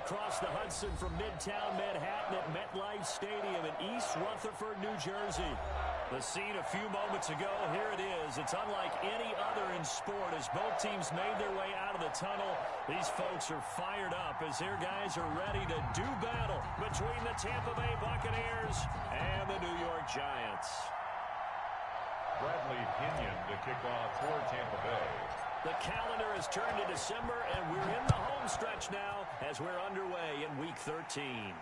across the Hudson from Midtown Manhattan at MetLife Stadium in East Rutherford, New Jersey. The scene a few moments ago, here it is. It's unlike any other in sport as both teams made their way out of the tunnel. These folks are fired up as their guys are ready to do battle between the Tampa Bay Buccaneers and the New York Giants. Bradley Pinion to kick off for Tampa Bay. The calendar has turned to December, and we're in the home stretch now as we're underway in Week 13.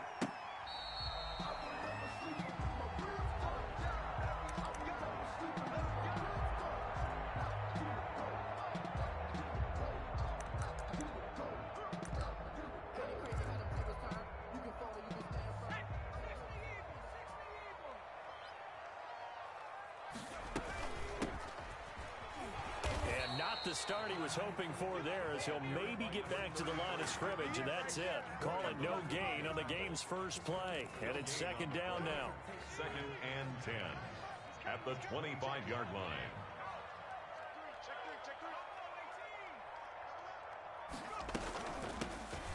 The start he was hoping for there as he'll maybe get back to the line of scrimmage, and that's it. Call it no gain on the game's first play, and it's second down now. 2nd and 10 at the 25-yard line.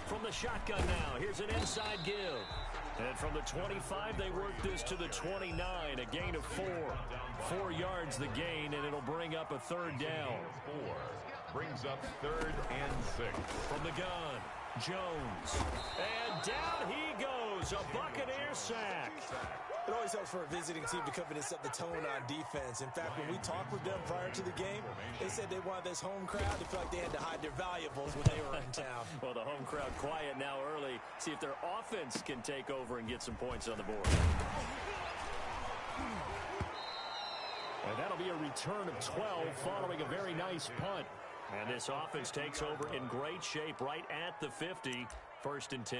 From the shotgun now, here's an inside give. And from the 25, they work this to the 29, a gain of 4. 4 yards the gain, and it'll bring up a third down. 4 brings up 3rd and 6. From the gun, Jones. And down he goes, a Buccaneer sack. It always helps for a visiting team to come in and set the tone on defense. In fact, when we talked with them prior to the game, they said they wanted this home crowd to feel like they had to hide their valuables when they were in town. Well, the home crowd quiet now early. See if their offense can take over and get some points on the board. And that'll be a return of 12 following a very nice punt. And this offense takes over in great shape right at the 50, 1st and 10.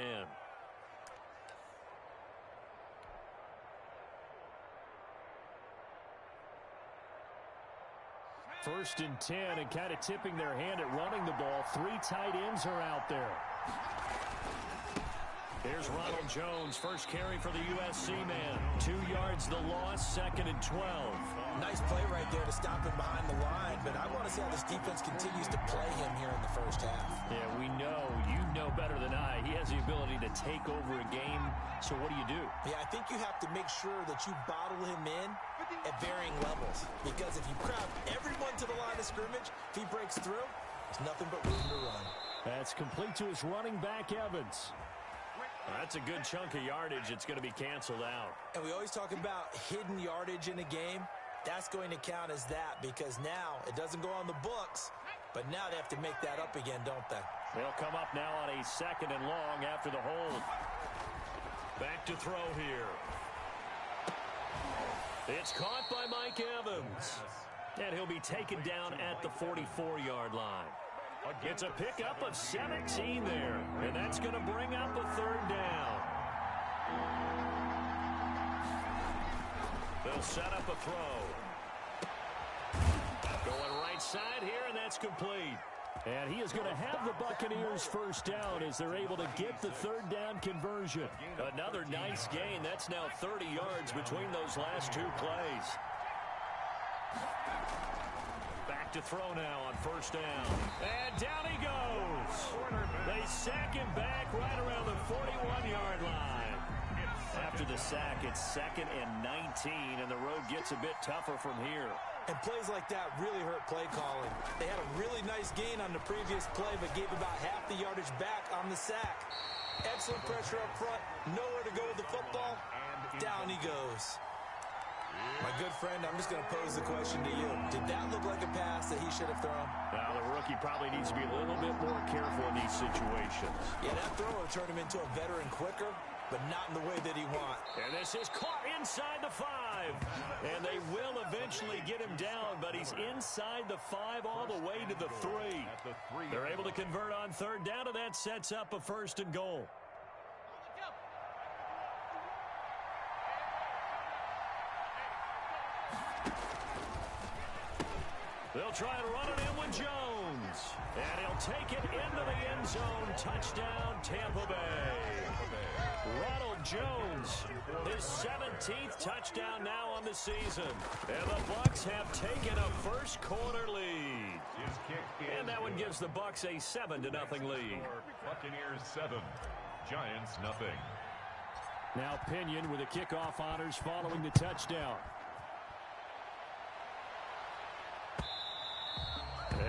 1st and 10, and kind of tipping their hand at running the ball. 3 tight ends are out there. Here's Ronald Jones, first carry for the USC man. 2 yards the loss, 2nd and 12. Nice play right there to stop him behind the line, but I want to see how this defense continues to play him here in the first half. Yeah, we know. You know better than I. He has the ability to take over a game, so what do you do? Yeah, I think you have to make sure that you bottle him in at varying levels, because if you crowd everyone to the line of scrimmage, if he breaks through, there's nothing but room to run. That's complete to his running back, Evans. That's a good chunk of yardage. It's going to be canceled out. And we always talk about hidden yardage in a game. That's going to count as that, because now it doesn't go on the books, but now they have to make that up again, don't they? They'll come up now on a 2nd and long after the hold. Back to throw here. It's caught by Mike Evans. And he'll be taken down at the 44-yard line. It's a pickup of 17 there, and that's going to bring up a 3rd down. They'll set up a throw. Going right side here, and that's complete. And he is going to have the Buccaneers first down as they're able to get the 3rd down conversion. Another nice gain. That's now 30 yards between those last 2 plays. Back to throw now on 1st down. And down he goes. They sack him back right around the 41-yard line. After the sack, it's 2nd and 19, and the road gets a bit tougher from here. And plays like that really hurt play calling. They had a really nice gain on the previous play, but gave about half the yardage back on the sack. Excellent pressure up front. Nowhere to go with the football. Down he goes. My good friend, I'm just going to pose the question to you. Did that look like a pass that he should have thrown? Now, the rookie probably needs to be a little bit more careful in these situations. Yeah, that throw will turn him into a veteran quicker, but not in the way that he wants. And this is caught inside the 5. And they will eventually get him down, but he's inside the 5 all the way to the 3. They're able to convert on 3rd down, and that sets up a 1st and goal. They'll try and run it in with Jones. And he'll take it into the end zone. Touchdown, Tampa Bay. Ronald Jones, his 17th touchdown now on the season. And the Bucs have taken a first quarter lead. And that one gives the Bucs a 7-0 lead. Buccaneers 7, Giants nothing. Now Pinion with the kickoff honors following the touchdown.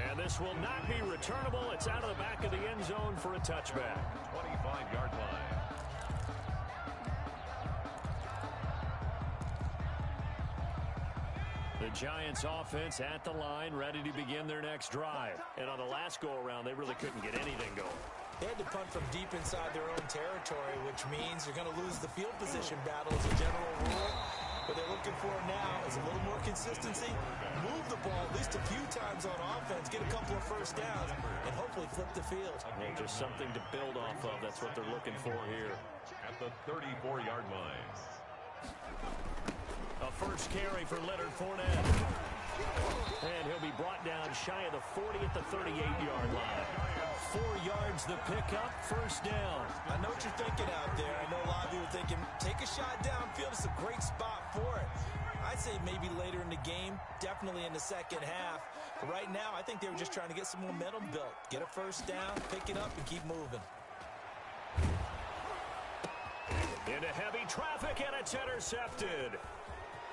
And this will not be returnable. It's out of the back of the end zone for a touchback. 25-yard line. The Giants offense at the line, ready to begin their next drive. And on the last go-around, they really couldn't get anything going. They had to punt from deep inside their own territory, which means you're going to lose the field position battle as a general rule. What they're looking for now is a little more consistency, move the ball at least a few times on offense, get a couple of first downs, and hopefully flip the field. Well, just something to build off of. That's what they're looking for here. At the 34-yard line. A first carry for Leonard Fournette. And he'll be brought down shy of the 40 at the 38-yard line. 4 yards the pickup, first down. I know what you're thinking out there. I know a lot of you are thinking, take a shot downfield. It's a great spot for it. I'd say maybe later in the game, definitely in the second half. But right now, I think they were just trying to get some momentum built. Get a first down, pick it up, and keep moving. Into heavy traffic, and it's intercepted.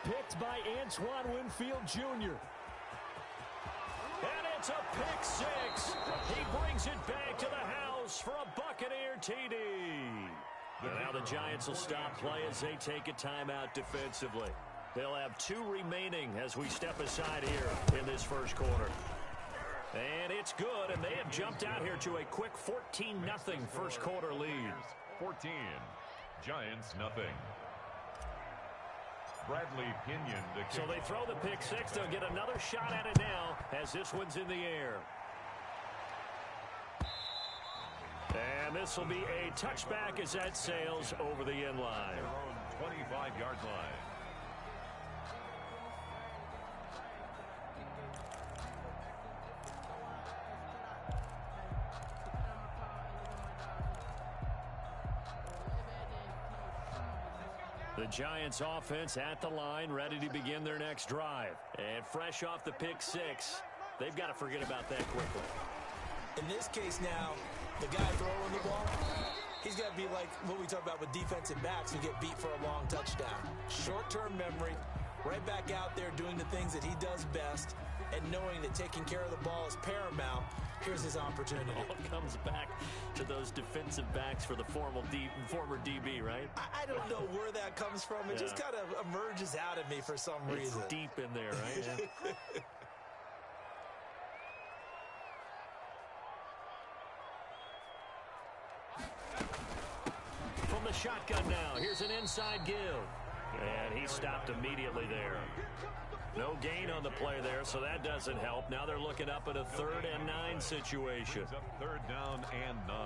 Picked by Antoine Winfield Jr. And it's a pick six. He brings it back to the house for a Buccaneer TD. And now the Giants will stop play as they take a timeout defensively. They'll have 2 remaining as we step aside here in this first quarter. And it's good, and they have jumped out here to a quick 14-0 first quarter lead. 14. Giants nothing. Bradley Pinion. So they throw the pick six. They'll get another shot at it now as this one's in the air. And this will be a touchback as that sails over the end line. Their own 25-yard line. The Giants offense at the line, ready to begin their next drive. And fresh off the pick six, they've got to forget about that quickly. In this case now, the guy throwing the ball, he's got to be like what we talk about with defensive backs who get beat for a long touchdown. Short-term memory, right back out there doing the things that he does best, and knowing that taking care of the ball is paramount. Here's his opportunity. It all comes back to those defensive backs for the former DB, right? I don't know where that comes from. It just kind of emerges out of me for some reason. It's deep in there, right? Yeah. From the shotgun now, here's an inside give. And he stopped immediately there. No gain on the play there, so that doesn't help. Now they're looking up at a 3rd and 9 situation. Up 3rd down and 9.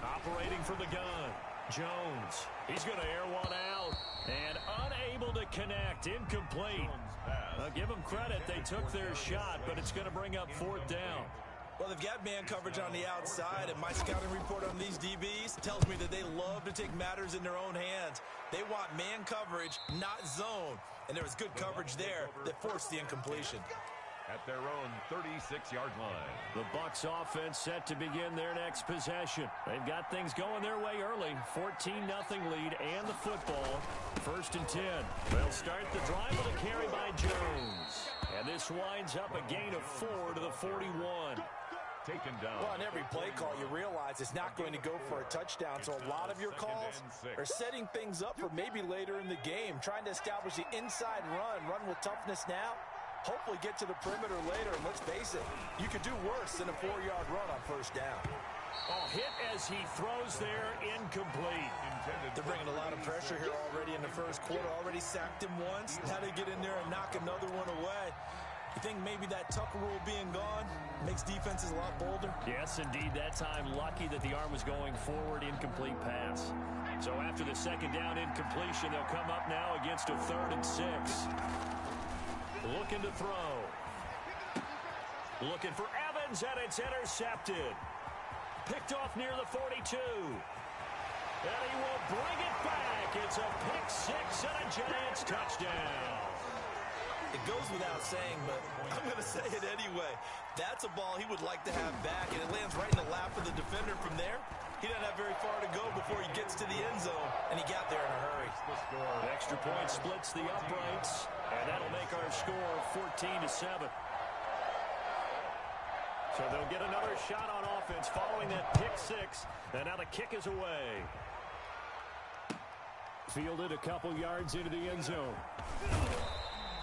Operating from the gun, Jones. He's going to air one out and unable to connect. Incomplete. Give them credit. They took their shot, but it's going to bring up 4th down. Well, they've got man coverage on the outside, and my scouting report on these DBs tells me that they love to take matters in their own hands. They want man coverage, not zone. And there was good coverage there that forced the incompletion. At their own 36-yard line. The Bucs offense set to begin their next possession. They've got things going their way early. 14-0 lead and the football. 1st and 10. They'll start the drive with a carry by Jones. And this winds up a gain of 4 to the 41. Taken down. Well, on every play call, you realize it's not going to go for a touchdown. So a lot of your calls are setting things up for maybe later in the game, trying to establish the inside run with toughness now. Hopefully get to the perimeter later, and let's face it, you could do worse than a 4-yard run on 1st down. Oh, hit as he throws there, incomplete. They're bringing a lot of pressure here already in the first quarter. Already sacked him once. Now they get in there and knock another one away. You think maybe that Tucker rule being gone makes defenses a lot bolder? Yes, indeed. That time, lucky that the arm was going forward, incomplete pass. So after the 2nd down incompletion, they'll come up now against a 3rd and 6. Looking to throw. Looking for Evans, and it's intercepted. Picked off near the 42. And he will bring it back. It's a pick six and a Giants touchdown. It goes without saying, but I'm going to say it anyway. That's a ball he would like to have back, and it lands right in the lap of the defender from there. He doesn't have very far to go before he gets to the end zone, and he got there in a hurry. An extra point splits the uprights, and that'll make our score 14-7. So they'll get another shot on offense following that pick six, and now the kick is away. Fielded a couple yards into the end zone.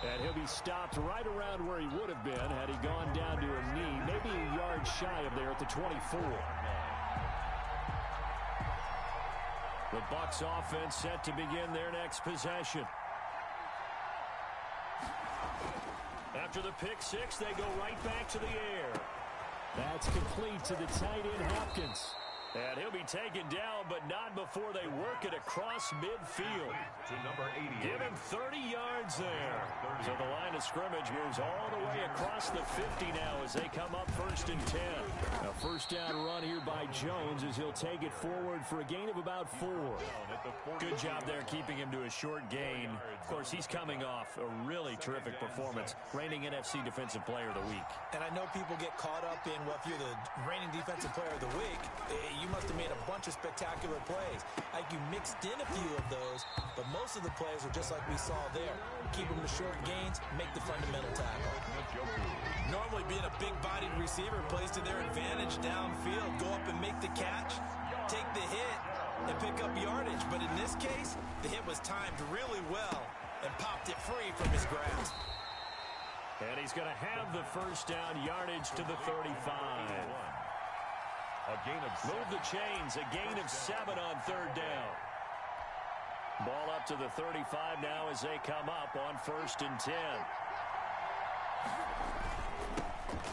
And he'll be stopped right around where he would have been had he gone down to a knee, maybe a yard shy of there at the 24. The Bucs offense set to begin their next possession. After the pick six, they go right back to the air. That's complete to the tight end, Hopkins. And he'll be taken down, but not before they work it across midfield. To number 80. Give him 30 yards there. So the line of scrimmage moves all the way across the 50 now as they come up 1st and 10. A first down run here by Jones as he'll take it forward for a gain of about 4. Good job there keeping him to a short gain. Of course, he's coming off a really terrific performance, reigning NFC Defensive Player of the Week. And I know people get caught up in, well, if you're the reigning Defensive Player of the Week, you must have made a bunch of spectacular plays. Like you mixed in a few of those, but most of the plays are just like we saw there. Keep them to short gains, make the fundamental tackle. Normally being a big-bodied receiver plays to their advantage downfield. Go up and make the catch, take the hit, and pick up yardage. But in this case, the hit was timed really well and popped it free from his grasp. And he's going to have the first down yardage to the 35. A gain of 7. Move the chains, a gain of 7 on 3rd down. Ball up to the 35 now as they come up on 1st and 10.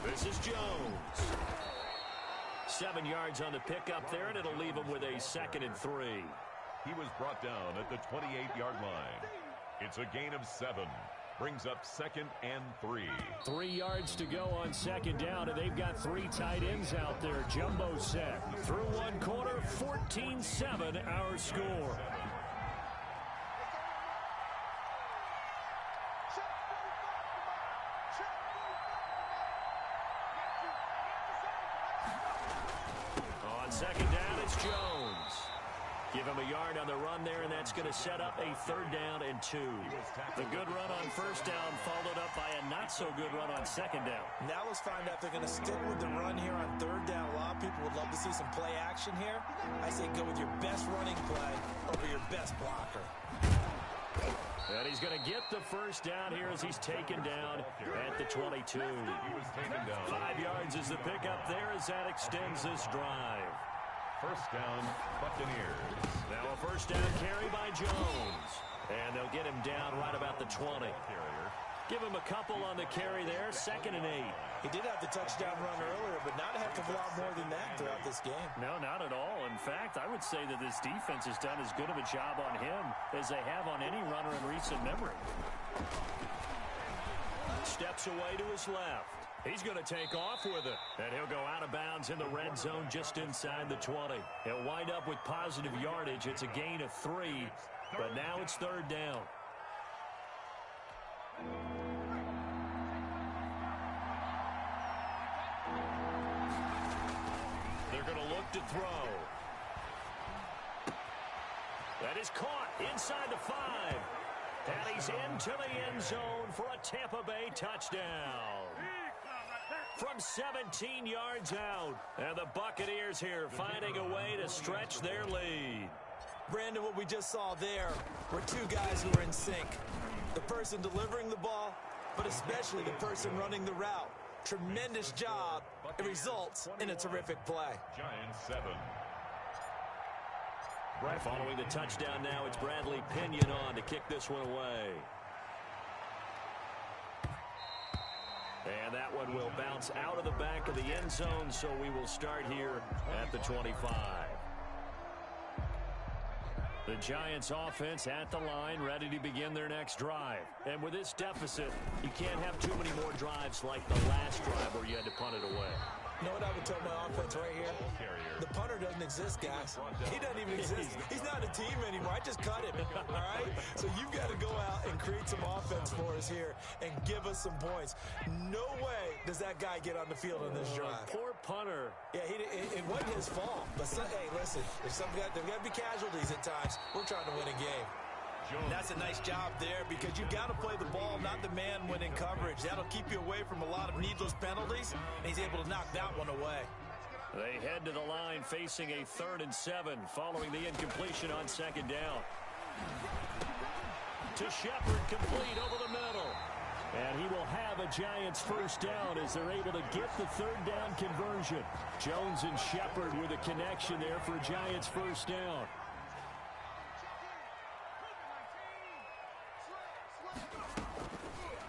This is Jones. 7 yards on the pickup there, and it'll leave him with a 2nd and 3. He was brought down at the 28-yard line. It's a gain of 7. Brings up 2nd and 3. 3 yards to go on 2nd down, and they've got 3 tight ends out there. Jumbo set. Through one quarter, 14-7 our score. On 2nd down, it's Jones. Give him a yard on the run there, and that's going to set up a 3rd down and 2. The good run on 1st down followed up by a not-so-good run on 2nd down. Now let's find out if they're going to stick with the run here on 3rd down. A lot of people would love to see some play action here. I say go with your best running play over your best blocker. And he's going to get the first down here as he's taken down at the 22. He was taken down. 5 yards is the pickup there as that extends this drive. First down, Buccaneers. Now a first down carry by Jones. And they'll get him down right about the 20. Give him a couple on the carry there, 2nd and 8. He did have the touchdown run earlier, but not a heck of a lot more than that throughout this game. No, not at all. In fact, I would say that this defense has done as good of a job on him as they have on any runner in recent memory. Steps away to his left. He's going to take off with it. And he'll go out of bounds in the red zone just inside the 20. He'll wind up with positive yardage. It's a gain of 3, but now it's 3rd down. They're going to look to throw. That is caught inside the 5. And he's into the end zone for a Tampa Bay touchdown. From 17 yards out. And the Buccaneers here finding a way to stretch their lead. Brandon, what we just saw there were 2 guys who were in sync. The person delivering the ball, but especially the person running the route. Tremendous job. It results in a terrific play. Giants 7. Following the touchdown now, it's Bradley Pinion on to kick this one away. And that one will bounce out of the back of the end zone, so we will start here at the 25. The Giants offense at the line, ready to begin their next drive. And with this deficit, you can't have too many more drives like the last drive where you had to punt it away. You know what I would tell my offense right here? The punter doesn't exist, guys. He doesn't even exist. He's not a team anymore. I just cut him, all right? So you've got to go out and create some offense for us here and give us some points. No way does that guy get on the field on this drive. Poor punter. Yeah, it wasn't his fault. But, hey, listen, there's got to be casualties at times. We're trying to win a game. That's a nice job there because you've got to play the ball, not the man when in coverage. That'll keep you away from a lot of needless penalties, and he's able to knock that one away. They head to the line facing a 3rd and 7 following the incompletion on 2nd down. To Shepard, complete over the middle. And he will have a Giants first down as they're able to get the 3rd down conversion. Jones and Shepard with a connection there for a Giants first down.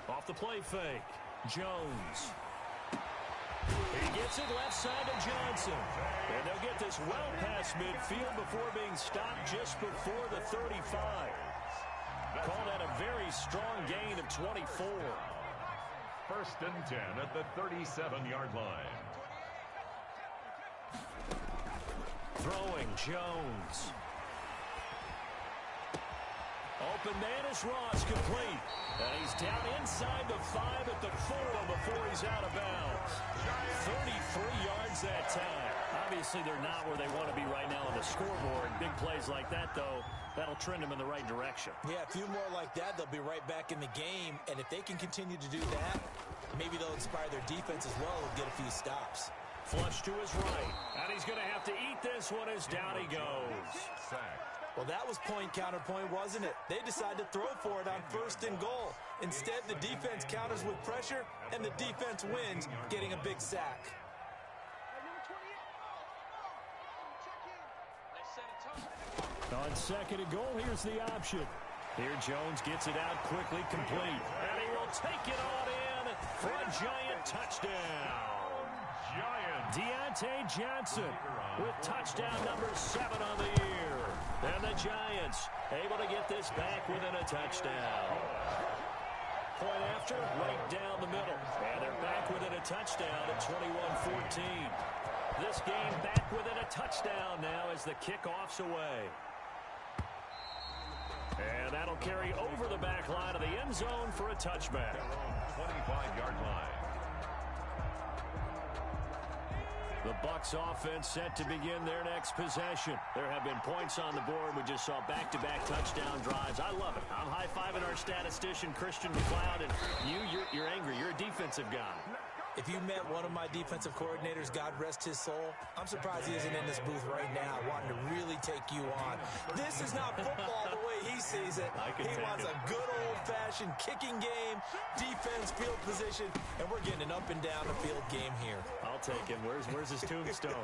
Off the play fake. Jones. He gets it left side to Johnson. And they'll get this well past midfield before being stopped just before the 35. Call that a very strong gain of 24. 1st and 10 at the 37-yard line. Throwing Jones. Open man is Ross, complete. And he's down inside the 5 at the 4 before he's out of bounds. 33 yards that time. Obviously, they're not where they want to be right now on the scoreboard. Big plays like that, though, that'll trend them in the right direction. Yeah, a few more like that, they'll be right back in the game. And if they can continue to do that, maybe they'll inspire their defense as well and get a few stops. Flush to his right. And he's going to have to eat this one as down he goes. Well, that was point counterpoint, wasn't it? They decided to throw for it on 1st and goal. Instead, the defense counters with pressure, and the defense wins, getting a big sack. On 2nd and goal, here's the option. Here Jones gets it out quickly, complete. And he will take it on in for a Giant touchdown. Deontay Johnson with touchdown number 7 on the year. And the Giants able to get this back within a touchdown. Point after, right down the middle. And they're back within a touchdown at 21-14. This game back within a touchdown now as the kickoff's away. And that'll carry over the back line of the end zone for a touchback. 25-yard line. The Bucs offense set to begin their next possession. There have been points on the board. We just saw back-to-back touchdown drives. I love it. I'm high-fiving our statistician, Christian McLeod, and you're angry. You're a defensive guy. If you met one of my defensive coordinators, God rest his soul, I'm surprised he isn't in this booth right now wanting to really take you on. This is not football the way he sees it. He wants a good old-fashioned kicking game, defense, field position, and we're getting an up and down the field game here. I'll take him. Where's his tombstone?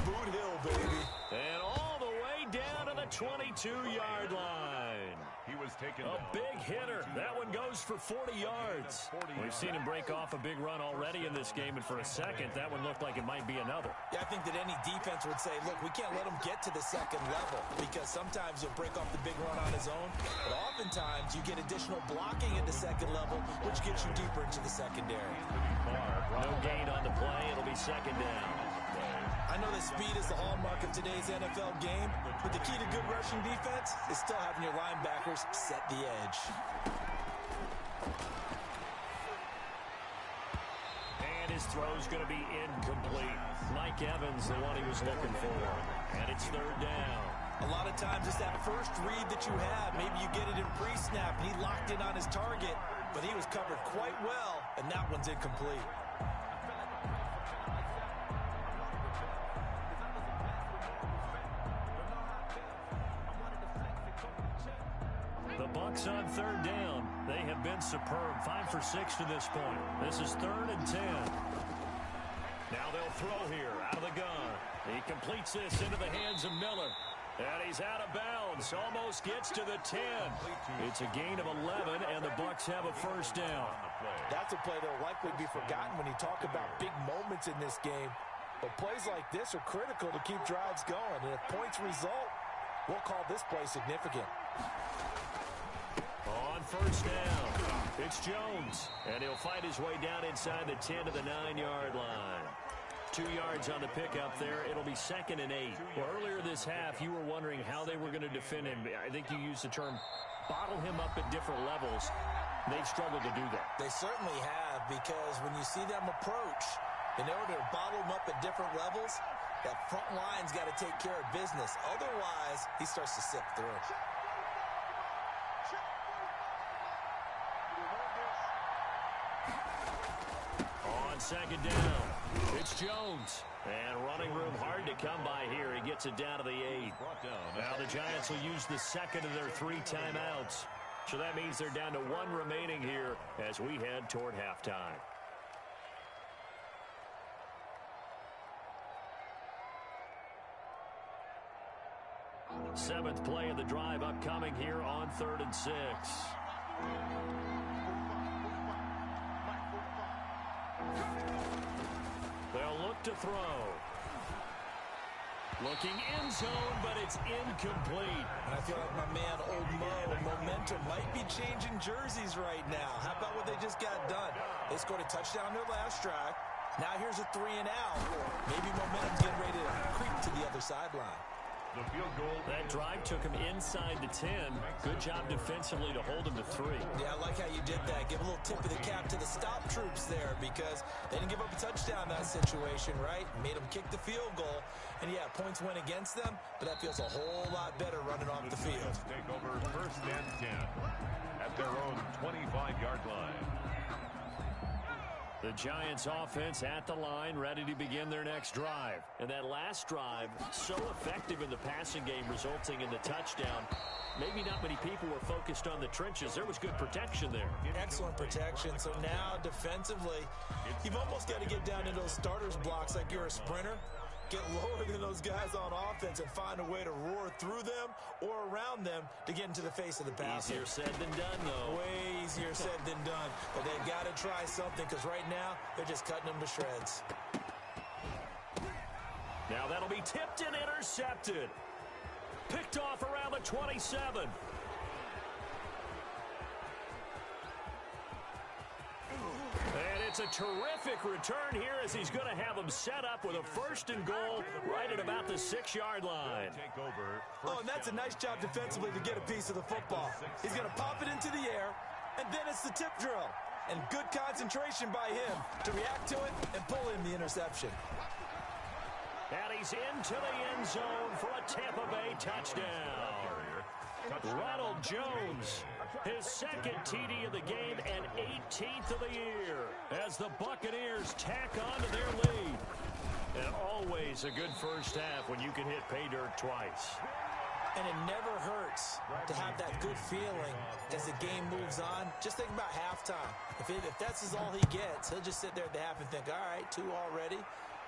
Boot Hill, baby. And all the way down to the 22-yard line. He was taken a big hitter. That one goes for 40 yards. We've seen him break off a big run already in this game, and for a second, that one looked like it might be another. Yeah, I think that any defense would say, look, we can't let him get to the 2nd level because sometimes he'll break off the big run on his own, but oftentimes you get additional blocking at the 2nd level, which gets you deeper into the secondary. No gain on the play. It'll be 2nd down. I know that speed is the hallmark of today's NFL game, but the key to good rushing defense is still having your linebackers set the edge. And his throw's going to be incomplete. Mike Evans, the one he was looking for. And it's 3rd down. A lot of times it's that first read that you have. Maybe you get it in pre-snap, and he locked in on his target, but he was covered quite well, and that one's incomplete. The Bucs on 3rd down. They have been superb. 5 for 6 to this point. This is 3rd and 10. Now they'll throw here out of the gun. He completes this into the hands of Miller. And he's out of bounds. Almost gets to the 10. It's a gain of 11, and the Bucs have a first down. That's a play that will likely be forgotten when you talk about big moments in this game. But plays like this are critical to keep drives going. And if points result, we'll call this play significant. On first down. It's Jones, and he'll fight his way down inside the 10 to the 9-yard line. 2 yards on the pickup there. It'll be 2nd and 8. Well, earlier this half, you were wondering how they were going to defend him. I think you used the term bottle him up at different levels. They've struggled to do that. They certainly have, because when you see them approach, in order to bottle him up at different levels, that front line's got to take care of business. Otherwise, he starts to sip through. On 2nd down, it's Jones. And running room hard to come by here. He gets it down to the 8. Now the Giants will use the 2nd of their 3 timeouts. So that means they're down to 1 remaining here as we head toward halftime. Seventh play of the drive upcoming here on 3rd and 6. They'll look to throw. Looking end zone, but it's incomplete. And I feel like my man, Old Mo, momentum might be changing jerseys right now. How about what they just got done? They scored a touchdown their last drive. Now here's a 3 and out. Maybe momentum's getting ready to creep to the other sideline. The field goal. That drive took him inside the 10. Good job defensively to hold him to 3. Yeah, I like how you did that. Give a little tip of the cap to the stop troops there, because they didn't give up a touchdown in that situation, right? Made them kick the field goal. And, yeah, points went against them, but that feels a whole lot better running off the field. Take over 1st and 10 at their own 25-yard line. The Giants offense at the line, ready to begin their next drive. And that last drive, so effective in the passing game, resulting in the touchdown. Maybe not many people were focused on the trenches. There was good protection there. Excellent protection. So now, defensively, you've almost got to get down into those starters blocks like you're a sprinter. Get lower than those guys on offense and find a way to roar through them or around them to get into the face of the passer. Easier said than done, though. Way easier said than done. But they've got to try something, because right now they're just cutting them to shreds. Now that'll be tipped and intercepted. Picked off around the 27. And it's a terrific return here, as he's going to have them set up with a 1st and goal right at about the 6-yard line. Oh, and that's a nice job defensively to get a piece of the football. He's going to pop it into the air, and then it's the tip drill. And good concentration by him to react to it and pull in the interception. And he's into the end zone for a Tampa Bay touchdown. Ronald Jones, his 2nd TD of the game and 18th of the year, as the Buccaneers tack on to their lead. And always a good first half when you can hit pay dirt twice. And it never hurts to have that good feeling as the game moves on. Just think about halftime. If that's all he gets, he'll just sit there at the half and think, all right, 2 already.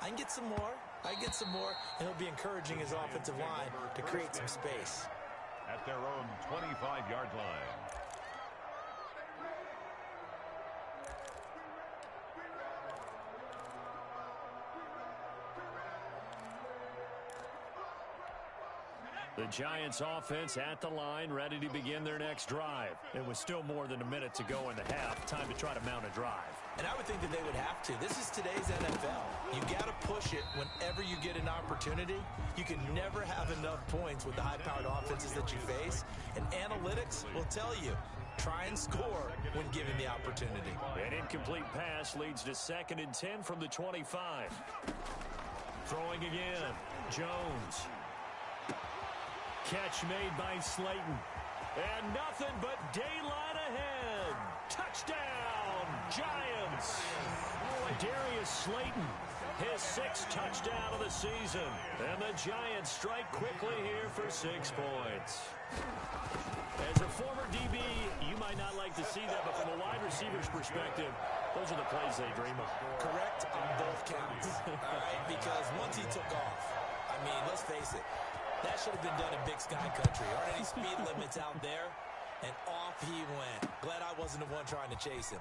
I can get some more. I can get some more. And he'll be encouraging his offensive line to create some space. At their own 25-yard line. The Giants offense at the line, ready to begin their next drive. It was still more than a minute to go in the half. Time to try to mount a drive. And I would think that they would have to. This is today's NFL. You got to push it whenever you get an opportunity. You can never have enough points with the high-powered offenses that you face. And analytics will tell you, try and score when given the opportunity. An incomplete pass leads to 2nd and 10 from the 25. Throwing again. Jones. Catch made by Slayton. And nothing but daylight ahead. Touchdown, Giants. Darius Slayton, his 6th touchdown of the season. And the Giants strike quickly here for 6 points. As a former DB, you might not like to see that, but from a wide receiver's perspective, those are the plays they dream of. Correct on both counts. All right, because once he took off, I mean, let's face it, that should have been done in Big Sky Country. Aren't any speed limits out there? And off he went. Glad I wasn't the one trying to chase him.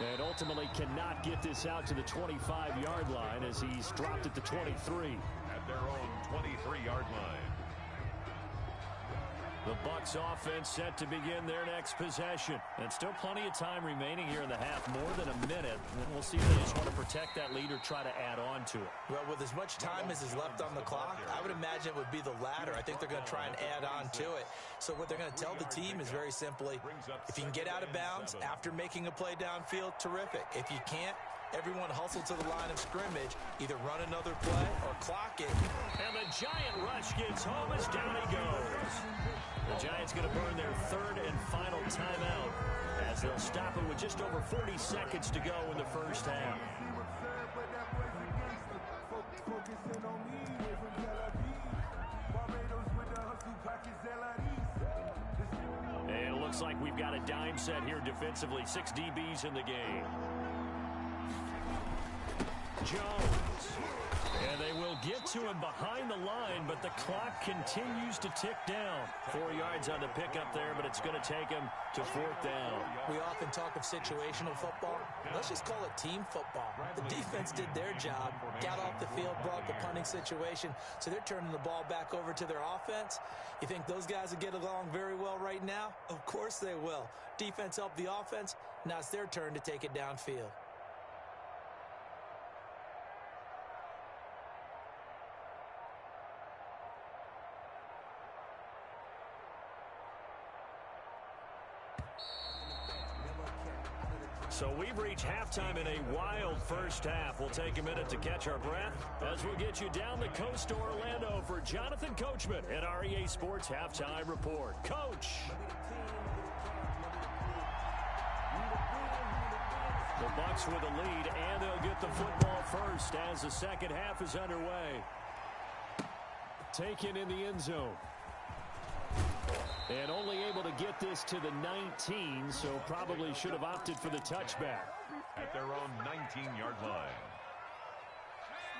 And ultimately cannot get this out to the 25-yard line as he's dropped at the 23. At their own 23-yard line. The Bucs offense set to begin their next possession. And still plenty of time remaining here in the half, more than a minute. And we'll see if they just want to protect that lead or try to add on to it. Well, with as much time as is left on the clock, I would imagine it would be the latter. I think they're going to try and add on to it. So what they're going to tell the team is very simply, if you can get out of bounds after making a play downfield, terrific. If you can't, everyone hustle to the line of scrimmage, either run another play or clock it. And the Giant rush gets home as down he goes. The Giants going to burn their third and final timeout as they'll stop it with just over 40 seconds to go in the first half. And it looks like we've got a dime set here defensively. 6 DBs in the game. Jones. And they will get to him behind the line, but the clock continues to tick down. 4 yards on the pickup there, but it's going to take him to 4th down. We often talk of situational football. Let's just call it team football. The defense did their job, got off the field, brought the punting situation, so they're turning the ball back over to their offense. You think those guys will get along very well right now? Of course they will. Defense helped the offense. Now it's their turn to take it downfield. So we've reached halftime in a wild first half. We'll take a minute to catch our breath as we'll get you down the coast to Orlando for Jonathan Coachman at our EA Sports Halftime Report. Coach. The Bucs with a lead, and they'll get the football first as the second half is underway. Taken in the end zone. And only able to get this to the 19, so probably should have opted for the touchback. At their own 19-yard line.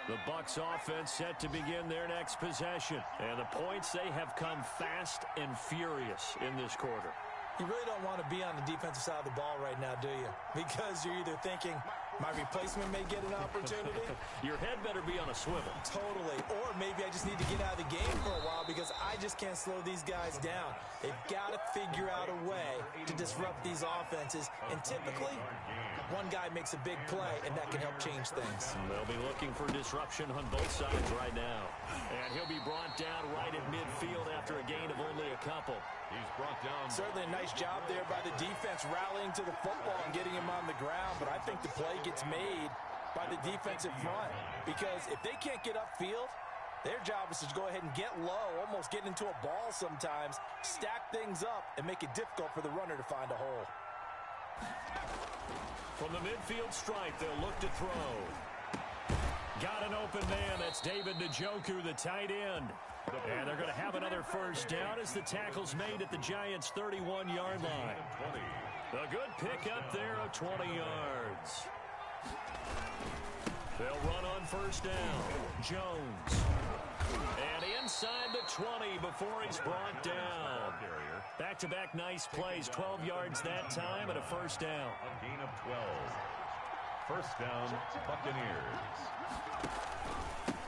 The Bucs offense set to begin their next possession. And the points, they have come fast and furious in this quarter. You really don't want to be on the defensive side of the ball right now, do you? Because you're either thinking, my replacement may get an opportunity. Your head better be on a swivel. Totally. Or maybe I just need to get out of the game for a while because I just can't slow these guys down. They've got to figure out a way to disrupt these offenses. And typically, one guy makes a big play, and that can help change things. They'll be looking for disruption on both sides right now. And he'll be brought down right at midfield after a gain of only a couple. He's brought down. Certainly a nice job there by the defense rallying to the football and getting him on the ground. But I think the play gets made by the defensive front because if they can't get upfield, their job is to go ahead and get low, almost get into a ball sometimes, stack things up, and make it difficult for the runner to find a hole. From the midfield stripe, they'll look to throw. Got an open man. That's David Njoku, the tight end. And they're going to have another first down as the tackle's made at the Giants' 31-yard line. A good pickup there of 20 yards. They'll run on first down. Jones. And inside the 20 before he's brought down. Back-to-back nice plays. 12 yards that time and a first down. A gain of 12. First down, Buccaneers.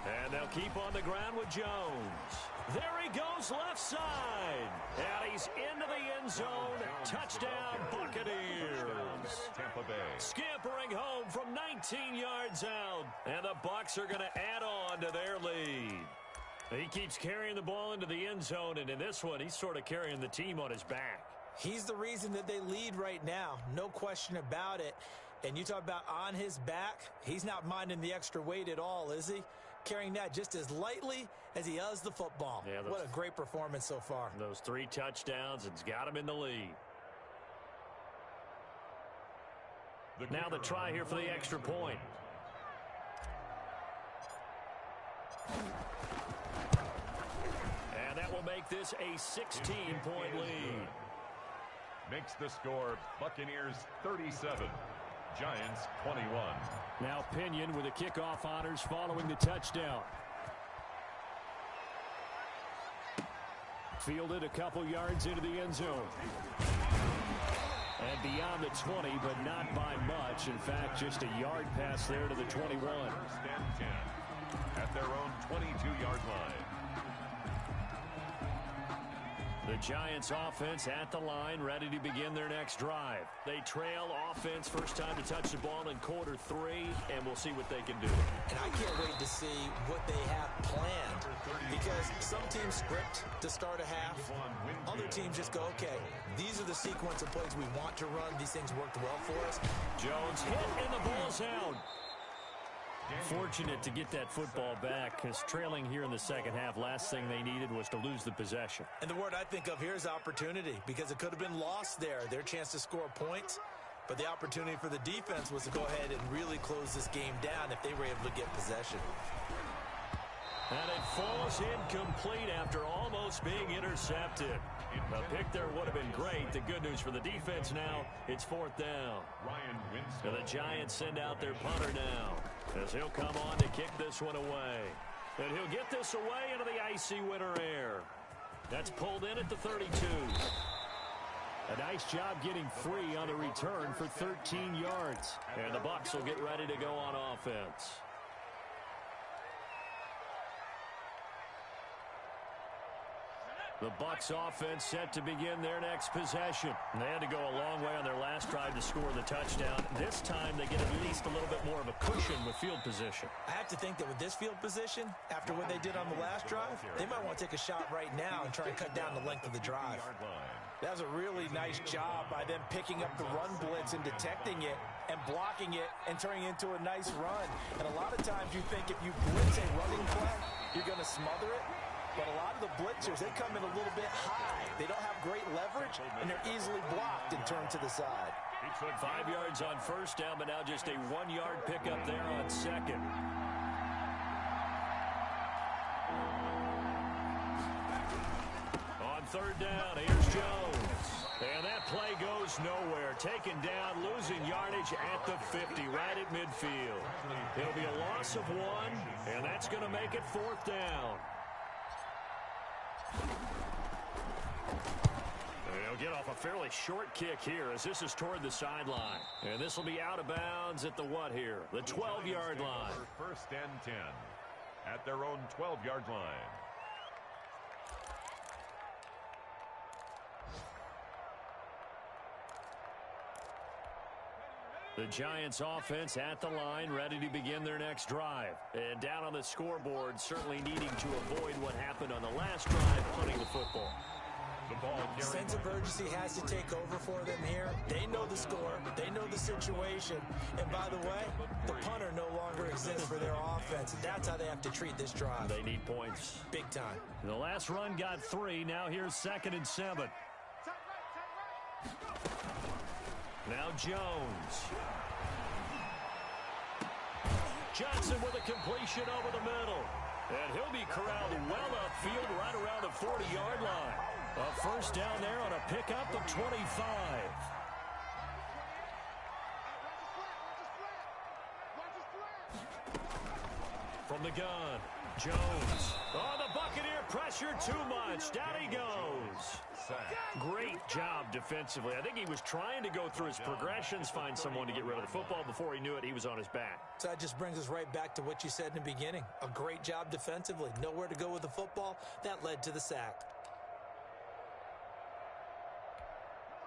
And they'll keep on the ground with Jones. There he goes left side. And he's into the end zone. Touchdown, Buccaneers. Tampa Bay. Scampering home from 19 yards out. And the Bucs are going to add on to their lead. He keeps carrying the ball into the end zone. And in this one, he's sort of carrying the team on his back. He's the reason that they lead right now. No question about it. And you talk about on his back, he's not minding the extra weight at all, is he? Carrying that just as lightly as he does the football. Yeah, what a great performance so far. Those 3 touchdowns, it's got him in the lead. Now the try here for the extra point. And that will make this a 16-point lead. Makes the score Buccaneers 37. Giants 21. Now Pinion with the kickoff honors following the touchdown. Fielded a couple yards into the end zone. And beyond the 20, but not by much. In fact, just a yard pass there to the 21. First and 10 at their own 22-yard line. The Giants offense at the line, ready to begin their next drive. They trail offense, first time to touch the ball in quarter 3, and we'll see what they can do. And I can't wait to see what they have planned, because some teams script to start a half. Other teams just go, okay, these are the sequence of plays we want to run. These things worked well for us. Jones hit, and the ball's out. Fortunate to get that football back, because trailing here in the second half, last thing they needed was to lose the possession. And the word I think of here is opportunity, because it could have been lost there, their chance to score points. But the opportunity for the defense was to go ahead and really close this game down if they were able to get possession. And it falls incomplete after almost being intercepted. A pick there would have been great. The good news for the defense now, it's 4th down. And the Giants send out their punter now, as he'll come on to kick this one away. And he'll get this away into the icy winter air. That's pulled in at the 32. A nice job getting free on the return for 13 yards. And the Bucs will get ready to go on offense. The Bucs offense set to begin their next possession. They had to go a long way on their last drive to score the touchdown. This time they get at least a little bit more of a cushion with field position. I have to think that with this field position, after what they did on the last drive, they might want to take a shot right now and try and cut down the length of the drive. That was a really nice job by them picking up the run blitz and detecting it and blocking it and turning it into a nice run. And a lot of times you think if you blitz a running play, you're going to smother it. But a lot of the blitzers, they come in a little bit high. They don't have great leverage, and they're easily blocked and turned to the side. 5 yards on first down, but now just a 1-yard pickup there on second. On third down, here's Jones. And that play goes nowhere. Taken down, losing yardage at the 50, right at midfield. It'll be a loss of 1, and that's going to make it 4th down. They'll get off a fairly short kick here as this is toward the sideline. And this will be out of bounds at the what here? The 12-yard line. First and 10 at their own 12-yard line. The Giants offense at the line, ready to begin their next drive. And down on the scoreboard, certainly needing to avoid what happened on the last drive, punting the football. Sense of urgency has to take over for them here. They know the score. They know the situation. And by the way, the punter no longer exists for their offense. That's how they have to treat this drive. They need points. Big time. The last run got 3. Now here's 2nd and 7. Now Jones. Johnson with a completion over the middle. And he'll be corralled well upfield right around the 40-yard line. A first down there on a pickup of 25. From the gun, Jones. Oh, the Buccaneer pressure too much. Down he goes. Great job defensively. I think he was trying to go through his progressions, find someone to get rid of the football. Before he knew it, he was on his back. So that just brings us right back to what you said in the beginning. A great job defensively. Nowhere to go with the football. That led to the sack.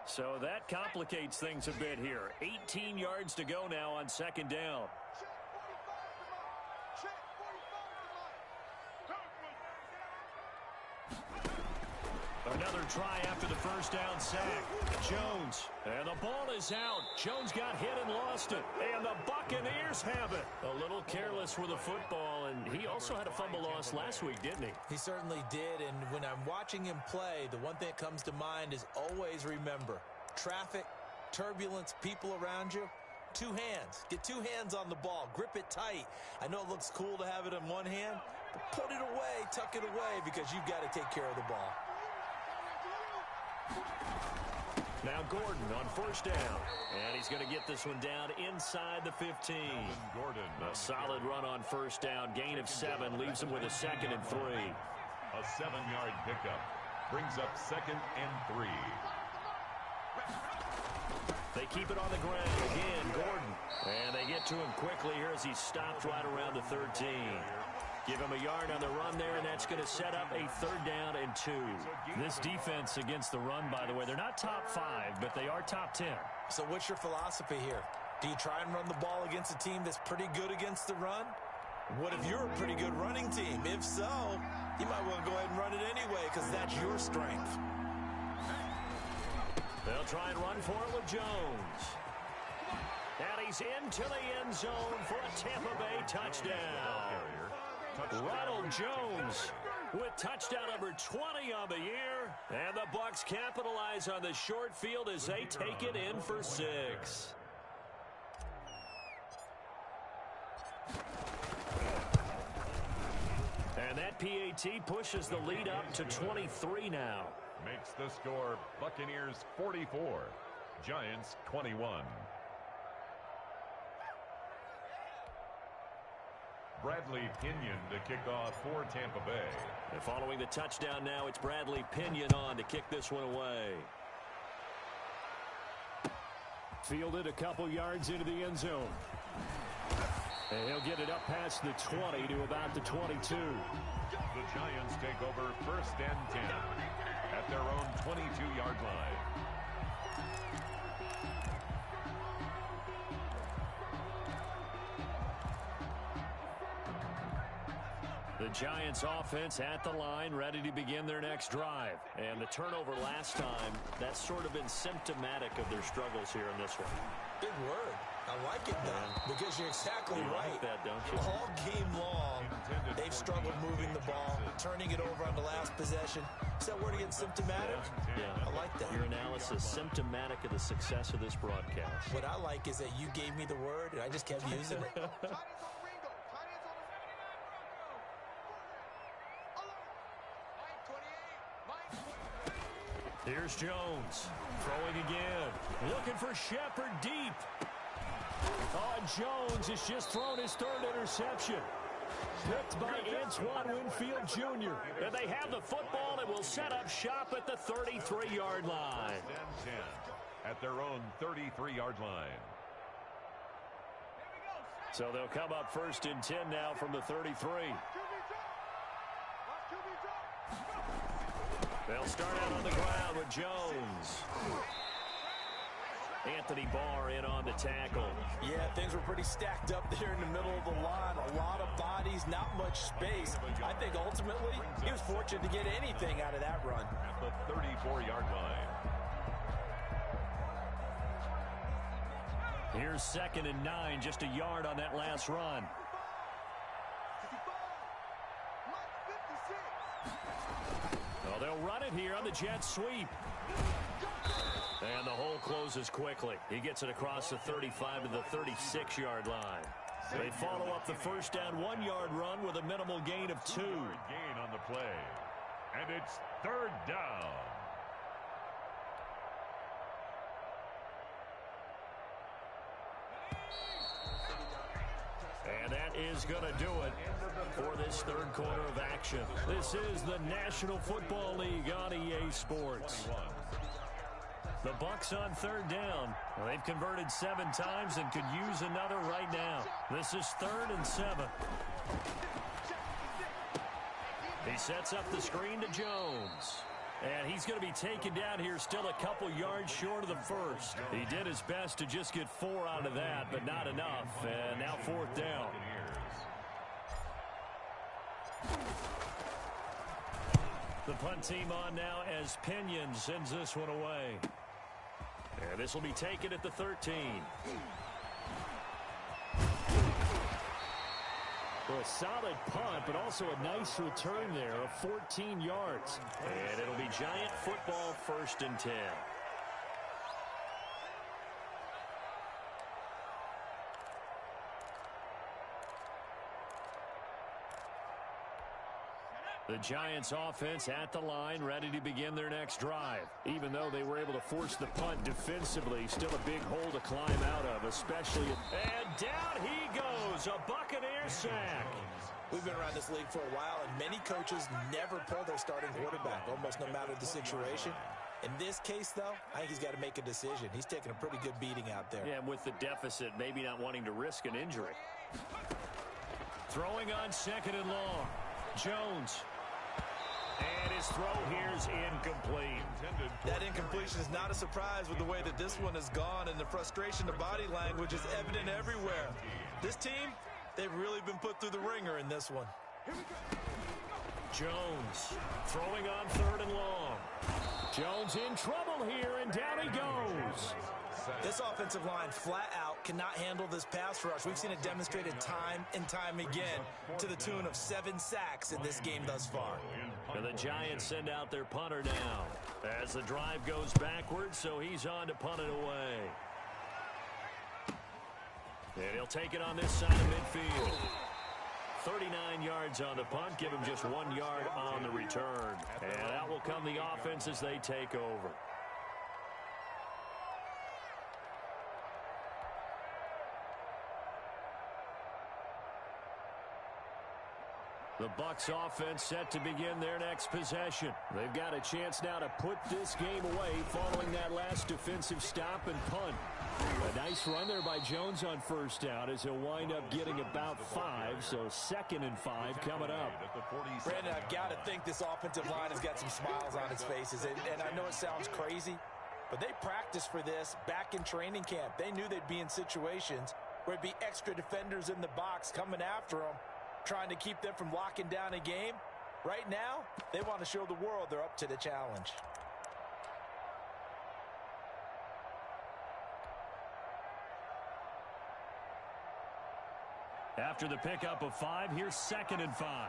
So that complicates things a bit here. 18 yards to go now on 2nd down. Another try after the first down sack. Jones. And the ball is out. Jones got hit and lost it. And the Buccaneers have it. A little careless with the football. And he also had a fumble loss last week, didn't he? He certainly did. And when I'm watching him play, the one thing that comes to mind is always remember. Traffic, turbulence, people around you. 2 hands. Get 2 hands on the ball. Grip it tight. I know it looks cool to have it in one hand, but put it away, tuck it away, because you've got to take care of the ball. Now Gordon on first down. And he's going to get this one down inside the 15. A solid run on first down. Gain of 7 leaves him with a 2nd and 3. A 7-yard pickup brings up 2nd and 3. They keep it on the ground again, Gordon. And they get to him quickly here as he's stopped right around the 13. Give him a yard on the run there, and that's going to set up a 3rd down and 2. This defense against the run, by the way, they're not top 5, but they are top 10. So what's your philosophy here? Do you try and run the ball against a team that's pretty good against the run? What if you're a pretty good running team? If so, you might want to go ahead and run it anyway because that's your strength. They'll try and run for it with Jones. And he's into the end zone for a Tampa Bay touchdown. Ronald Jones with touchdown number 20 on the year. And the Bucs capitalize on the short field as they take it in for 6. And that PAT pushes the lead up to 23 now. Makes the score Buccaneers 44, Giants 21. Bradley Pinion to kick off for Tampa Bay. And following the touchdown now, it's Bradley Pinion on to kick this one away. Fielded a couple yards into the end zone. And he'll get it up past the 20 to about the 22. The Giants take over 1st and 10 at their own 22-yard line. The Giants offense at the line, ready to begin their next drive. And the turnover last time, that's sort of been symptomatic of their struggles here in this one. Big word. I like it, though, because you're exactly right. Like that, don't you? All game long, they've struggled moving the ball, turning it over on the last possession. Is that word again, symptomatic? Yeah. I like that. Your analysis, symptomatic of the success of this broadcast. What I like is that you gave me the word, and I just kept using it. Here's Jones, throwing again, looking for Shepard deep. Jones has just thrown his 3rd interception. Picked by Antoine Winfield Jr. And they have the football and will set up shop at the 33-yard line. At their own 33-yard line. So they'll come up 1st and 10 now from the 33. They'll start out on the ground with Jones. Anthony Barr in on the tackle. Yeah, things were pretty stacked up there in the middle of the line. A lot of bodies, not much space. I think ultimately he was fortunate to get anything out of that run. At the 34-yard line. Here's 2nd and 9, just a yard on that last run. Well, they'll run it here on the jet sweep. And the hole closes quickly. He gets it across the 35 to the 36-yard line. They follow up the 1st down 1-yard run with a minimal gain of 2. Gain on the play. And it's 3rd down. And that is going to do it for this 3rd quarter of action. This is the National Football League on EA Sports. The Bucs on 3rd down. Well, they've converted 7 times and could use another right now. This is 3rd and 7. He sets up the screen to Jones. And he's going to be taken down here still a couple yards short of the 1st. He did his best to just get 4 out of that, but not enough. And now 4th down. The punt team on now as Pinion sends this one away. And this will be taken at the 13. Well, a solid punt, but also a nice return there of 14 yards. And it'll be Giant football 1st and 10. The Giants offense at the line, ready to begin their next drive. Even though they were able to force the punt defensively, still a big hole to climb out of, especially. And down he goes, a Buccaneer sack. We've been around this league for a while, and many coaches never pull their starting quarterback, almost no matter the situation. In this case, though, I think he's got to make a decision. He's taking a pretty good beating out there. Yeah, and with the deficit, maybe not wanting to risk an injury. Throwing on 2nd and long. Jones. And his throw here is incomplete. That incompletion is not a surprise with the way that this one has gone, and the frustration, the body language is evident everywhere. This team, they've really been put through the ringer in this one. Jones throwing on 3rd and long. Jones in trouble here, and down he goes. This offensive line flat out cannot handle this pass rush. We've seen it demonstrated time and time again to the tune of 7 sacks in this game thus far. And the Giants send out their punter now as the drive goes backwards, so he's on to punt it away. And he'll take it on this side of midfield. 39 yards on the punt, give him just 1 yard on the return. And out will come the offense as they take over. The Bucs offense set to begin their next possession. They've got a chance now to put this game away following that last defensive stop and punt. A nice run there by Jones on 1st down as he'll wind up getting about 5, so 2nd and 5 coming up. Brandon, I've got to think this offensive line has got some smiles on its faces, and I know it sounds crazy, but they practiced for this back in training camp. They knew they'd be in situations where it'd be extra defenders in the box coming after them, trying to keep them from locking down a game. Right now, they want to show the world they're up to the challenge. After the pickup of 5, here's 2nd and 5.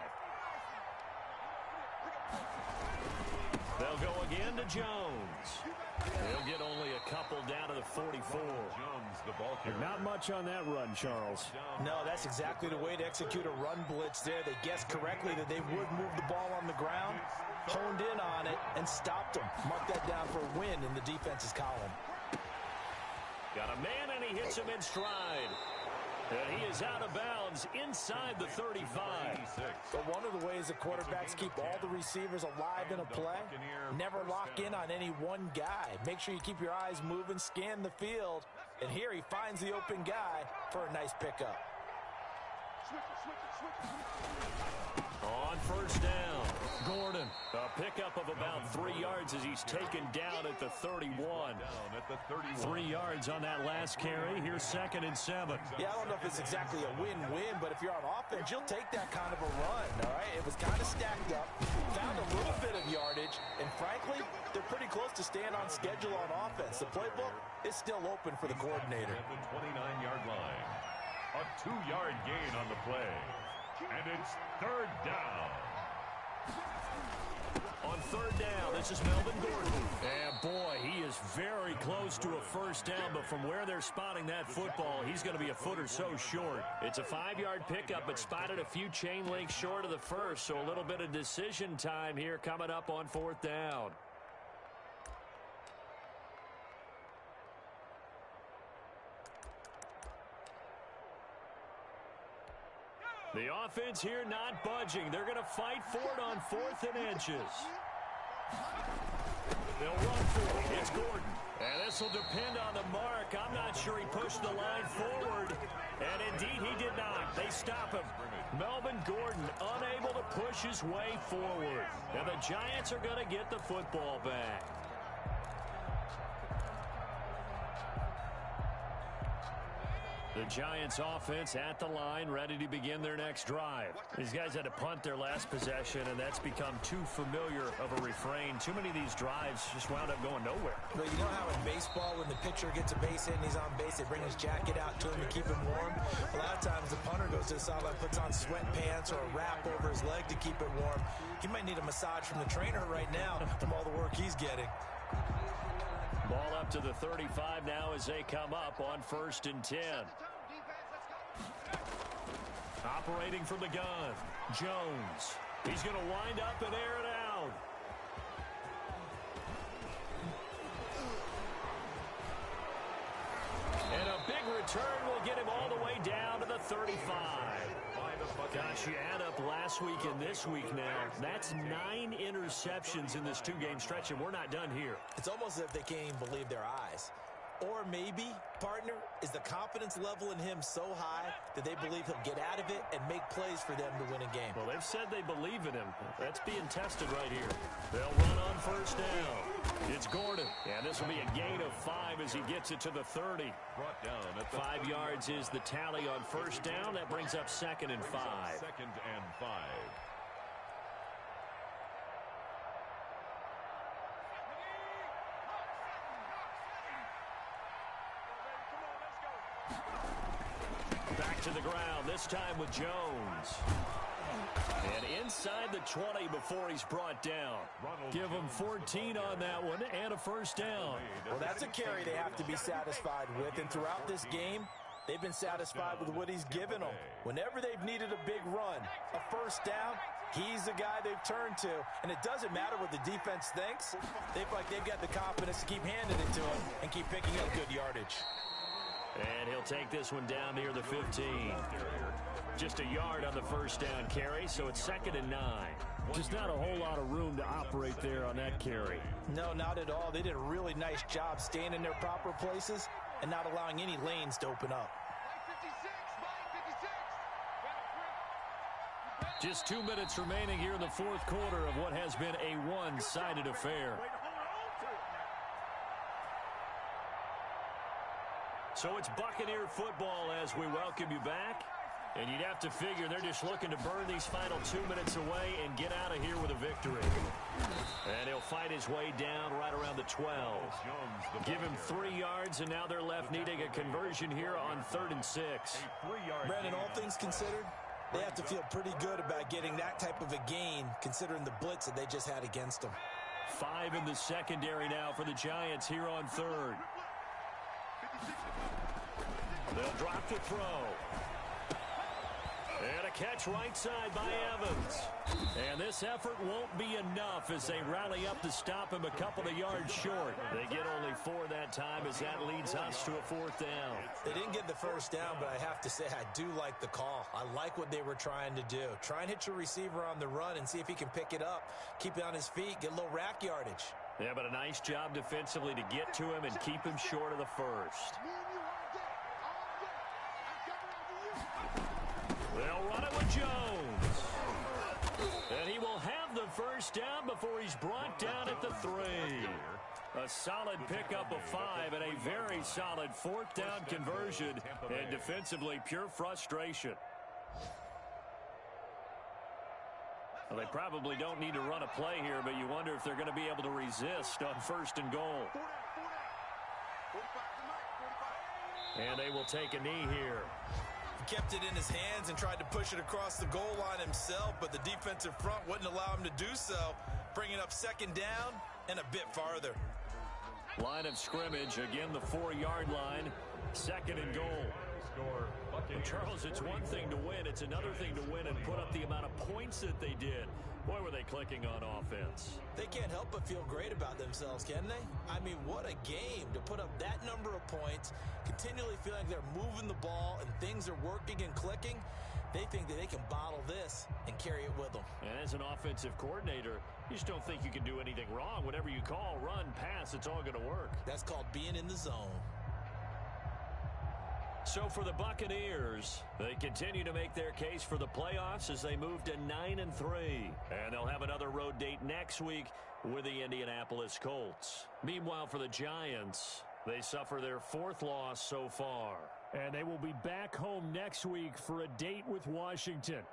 They'll go again to Jones. He'll get only a couple down to the 44. Not much on that run, Charles. No, that's exactly the way to execute a run blitz there. They guessed correctly that they would move the ball on the ground, honed in on it, and stopped them. Mark that down for a win in the defense's column. Got a man, and he hits him in stride. And he is out of bounds inside the 35. But one of the ways the quarterbacks keep all the receivers alive in a play, never lock in on any one guy. Make sure you keep your eyes moving, scan the field, and here he finds the open guy for a nice pickup. On 1st down, Gordon. A pickup of about 3 yards as he's taken down at the 31. 3 yards on that last carry. Here's 2nd and 7. Yeah, I don't know if it's exactly a win-win, but if you're on offense, you'll take that kind of a run, all right? It was kind of stacked up, found a little bit of yardage, and frankly, they're pretty close to staying on schedule on offense. The playbook is still open for the coordinator. At the 29-yard line. A 2-yard gain on the play. And it's 3rd down. On 3rd down, this is Melvin Gordon. And boy, he is very close to a 1st down, but from where they're spotting that football, he's going to be a foot or so short. It's a 5-yard pickup, but spotted a few chain links short of the 1st, so a little bit of decision time here coming up on 4th down. The offense here not budging. They're going to fight for it on 4th and inches. They'll run for it. It's Gordon. And this will depend on the mark. I'm not sure he pushed the line forward. And indeed, he did not. They stop him. Melvin Gordon unable to push his way forward. And the Giants are going to get the football back. The Giants offense at the line, ready to begin their next drive. These guys had to punt their last possession, and that's become too familiar of a refrain. Too many of these drives just wound up going nowhere. Well, you know how in baseball, when the pitcher gets a base hit and he's on base, they bring his jacket out to him to keep him warm? A lot of times the punter goes to the sideline, puts on sweatpants or a wrap over his leg to keep it warm. He might need a massage from the trainer right now from all the work he's getting. Ball up to the 35 now as they come up on 1st and 10. Operating from the gun, Jones. He's going to wind up and air it out. And a big return will get him all the way down to the 35. Gosh, you add up last week and this week now. That's 9 interceptions in this 2-game stretch, and we're not done here. It's almost as if they can't even believe their eyes. Or maybe, partner, is the confidence level in him so high that they believe he'll get out of it and make plays for them to win a game. Well, they've said they believe in him. That's being tested right here. They'll run on first down. It's Gordon. And this will be a gain of 5 as he gets it to the 30. Brought down at the 5 yards is the tally on first down. That brings up 2nd and 5. 2nd and 5. Back to the ground, this time with Jones. And inside the 20 before he's brought down. Give him 14 on that one and a first down. Well, that's a carry they have to be satisfied with. And throughout this game, they've been satisfied with what he's given them. Whenever they've needed a big run, a first down, he's the guy they've turned to. And it doesn't matter what the defense thinks. They feel like they've got the confidence to keep handing it to him and keep picking up good yardage. And he'll take this one down near the 15. Just a yard on the first down carry, so it's 2nd and 9. Just not a whole lot of room to operate there on that carry. No, not at all. They did a really nice job staying in their proper places and not allowing any lanes to open up. Just 2 minutes remaining here in the fourth quarter of what has been a one-sided affair. So it's Buccaneer football as we welcome you back. And you'd have to figure they're just looking to burn these final 2 minutes away and get out of here with a victory. And he'll fight his way down right around the 12. Give him 3 yards, and now they're left needing a conversion here on 3rd and 6. Brandon, all things considered, they have to feel pretty good about getting that type of a gain considering the blitz that they just had against them. 5 in the secondary now for the Giants here on 3rd. They'll drop the throw. And a catch right side by Evans. And this effort won't be enough as they rally up to stop him a couple of yards short. They get only 4 that time as that leads us to a 4th down. They didn't get the first down, but I have to say I do like the call. I like what they were trying to do. Try and hit your receiver on the run and see if he can pick it up. Keep it on his feet, get a little rack yardage. Yeah, but a nice job defensively to get to him and keep him short of the first. They'll run it with Jones. And he will have the first down before he's brought down at the 3. A solid pickup of 5 and a very solid 4th down conversion. And defensively, pure frustration. Well, they probably don't need to run a play here, but you wonder if they're going to be able to resist on 1st and goal. And they will take a knee here. He kept it in his hands and tried to push it across the goal line himself, but the defensive front wouldn't allow him to do so, bringing up 2nd down and a bit farther. Line of scrimmage, again the 4-yard line, 2nd and goal. And Charles, it's one thing to win. It's another thing to win and put up the amount of points that they did. Boy, were they clicking on offense. They can't help but feel great about themselves, can they? I mean, what a game to put up that number of points, continually feeling like they're moving the ball and things are working and clicking. They think that they can bottle this and carry it with them. And as an offensive coordinator, you just don't think you can do anything wrong. Whatever you call, run, pass, it's all going to work. That's called being in the zone. So for the Buccaneers, they continue to make their case for the playoffs as they move to 9-3. And they'll have another road date next week with the Indianapolis Colts. Meanwhile, for the Giants, they suffer their 4th loss so far. And they will be back home next week for a date with Washington.